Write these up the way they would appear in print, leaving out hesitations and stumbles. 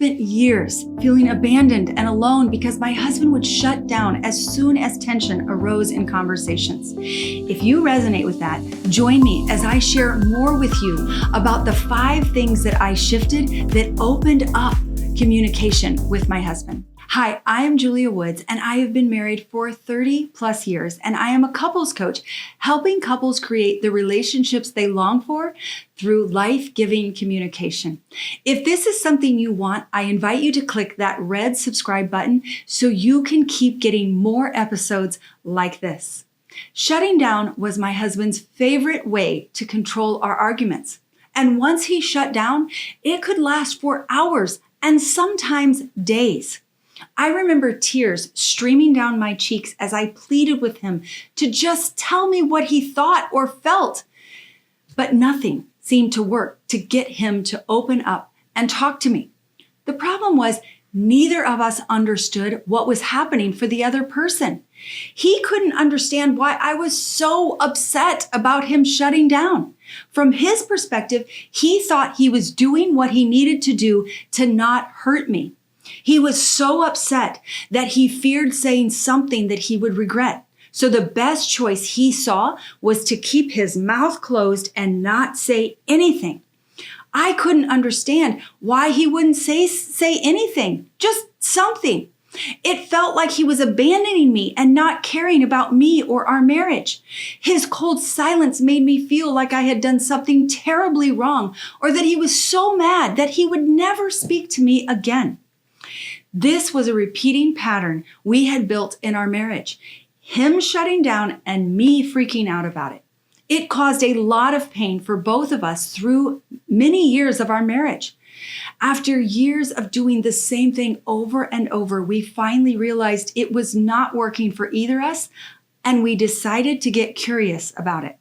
spent years feeling abandoned and alone because my husband would shut down as soon as tension arose in conversations. If you resonate with that, join me as I share more with you about the 5 things that I shifted that opened up communication with my husband. Hi, I am Julia Woods, and I have been married for 30 plus years, and I am a couples coach, helping couples create the relationships they long for through life-giving communication. If this is something you want, I invite you to click that red subscribe button so you can keep getting more episodes like this. Shutting down was my husband's favorite way to control our arguments. And once he shut down, it could last for hours and sometimes days. I remember tears streaming down my cheeks as I pleaded with him to just tell me what he thought or felt. But nothing seemed to work to get him to open up and talk to me. The problem was neither of us understood what was happening for the other person. He couldn't understand why I was so upset about him shutting down. From his perspective, he thought he was doing what he needed to do to not hurt me. He was so upset that he feared saying something that he would regret. So the best choice he saw was to keep his mouth closed and not say anything. I couldn't understand why he wouldn't say anything, just something. It felt like he was abandoning me and not caring about me or our marriage. His cold silence made me feel like I had done something terribly wrong, or that he was so mad that he would never speak to me again. This was a repeating pattern we had built in our marriage, him shutting down and me freaking out about it. It caused a lot of pain for both of us through many years of our marriage. After years of doing the same thing over and over, we finally realized it was not working for either of us, and we decided to get curious about it.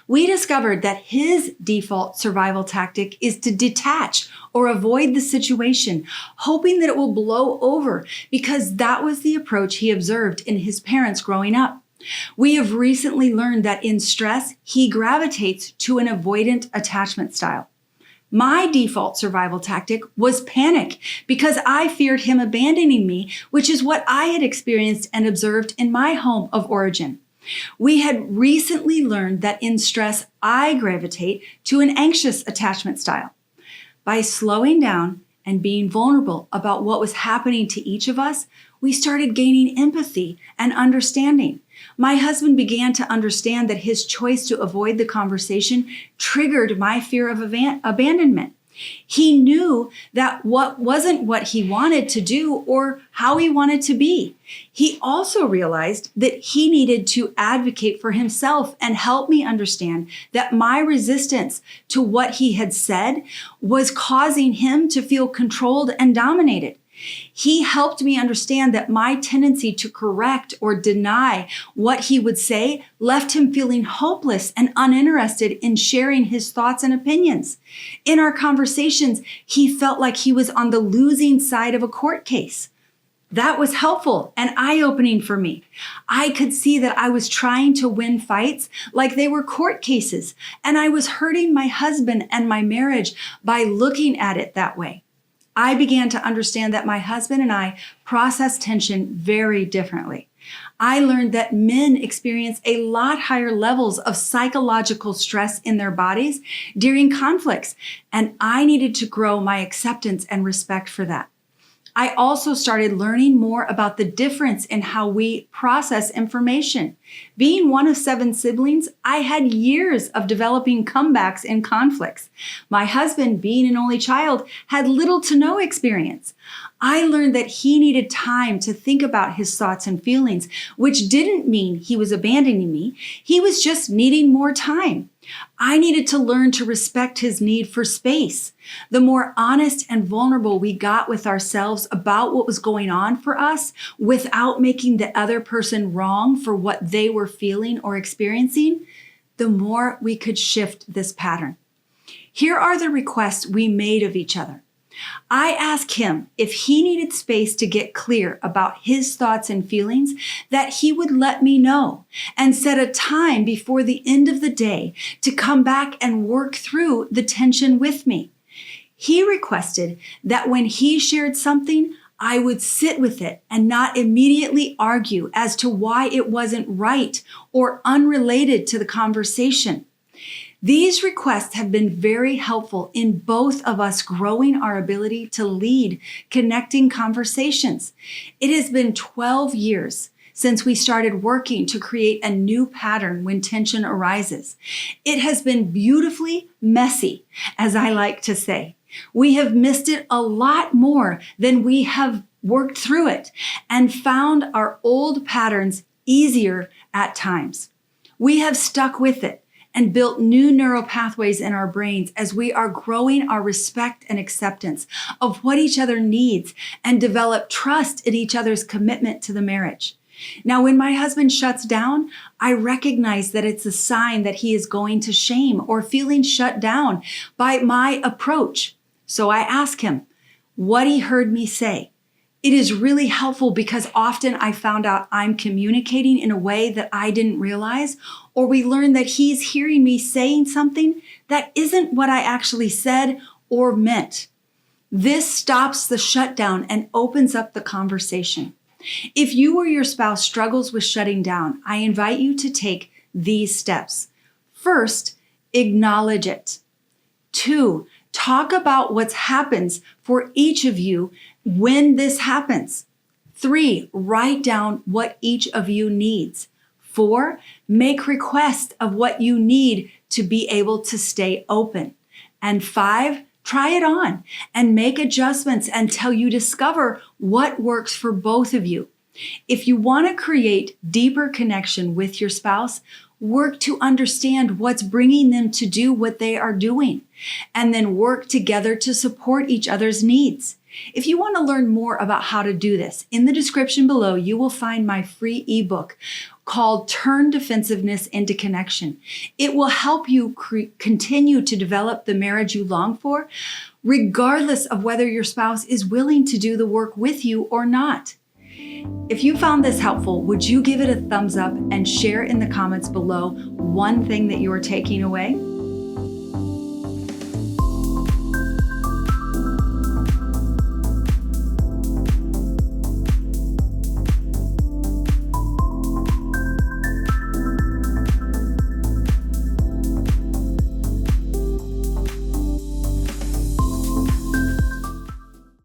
We discovered that his default survival tactic is to detach or avoid the situation, hoping that it will blow over, because that was the approach he observed in his parents growing up. We have recently learned that in stress, he gravitates to an avoidant attachment style. My default survival tactic was panic because I feared him abandoning me, which is what I had experienced and observed in my home of origin. We had recently learned that in stress, I gravitate to an anxious attachment style. By slowing down and being vulnerable about what was happening to each of us, we started gaining empathy and understanding. My husband began to understand that his choice to avoid the conversation triggered my fear of abandonment. He knew that wasn't what he wanted to do or how he wanted to be. He also realized that he needed to advocate for himself and help me understand that my resistance to what he had said was causing him to feel controlled and dominated. He helped me understand that my tendency to correct or deny what he would say left him feeling hopeless and uninterested in sharing his thoughts and opinions. In our conversations, he felt like he was on the losing side of a court case. That was helpful and eye-opening for me. I could see that I was trying to win fights like they were court cases, and I was hurting my husband and my marriage by looking at it that way. I began to understand that my husband and I process tension very differently. I learned that men experience a lot higher levels of psychological stress in their bodies during conflicts, and I needed to grow my acceptance and respect for that. I also started learning more about the difference in how we process information. Being one of 7 siblings, I had years of developing comebacks in conflicts. My husband, being an only child, had little to no experience. I learned that he needed time to think about his thoughts and feelings, which didn't mean he was abandoning me. He was just needing more time. I needed to learn to respect his need for space. The more honest and vulnerable we got with ourselves about what was going on for us without making the other person wrong for what they were feeling or experiencing, the more we could shift this pattern. Here are the requests we made of each other. I asked him if he needed space to get clear about his thoughts and feelings, that he would let me know and set a time before the end of the day to come back and work through the tension with me. He requested that when he shared something, I would sit with it and not immediately argue as to why it wasn't right or unrelated to the conversation. These requests have been very helpful in both of us growing our ability to lead connecting conversations. It has been 12 years since we started working to create a new pattern when tension arises. It has been beautifully messy, as I like to say. We have missed it a lot more than we have worked through it and found our old patterns easier at times. We have stuck with it and built new neural pathways in our brains as we are growing our respect and acceptance of what each other needs and develop trust in each other's commitment to the marriage. Now, when my husband shuts down, I recognize that it's a sign that he is going to shame or feeling shut down by my approach. So I ask him what he heard me say. It is really helpful because often I found out I'm communicating in a way that I didn't realize, or we learn that he's hearing me saying something that isn't what I actually said or meant. This stops the shutdown and opens up the conversation. If you or your spouse struggles with shutting down, I invite you to take these steps. First, acknowledge it. 2, talk about what happens for each of you when this happens. 3, write down what each of you needs. 4, make requests of what you need to be able to stay open. And 5, try it on and make adjustments until you discover what works for both of you. If you want to create deeper connection with your spouse, work to understand what's bringing them to do what they are doing, and then work together to support each other's needs. If you want to learn more about how to do this, in the description below, you will find my free ebook called Turn Defensiveness into Connection. It will help you continue to develop the marriage you long for, regardless of whether your spouse is willing to do the work with you or not. If you found this helpful, would you give it a thumbs up and share in the comments below one thing that you are taking away?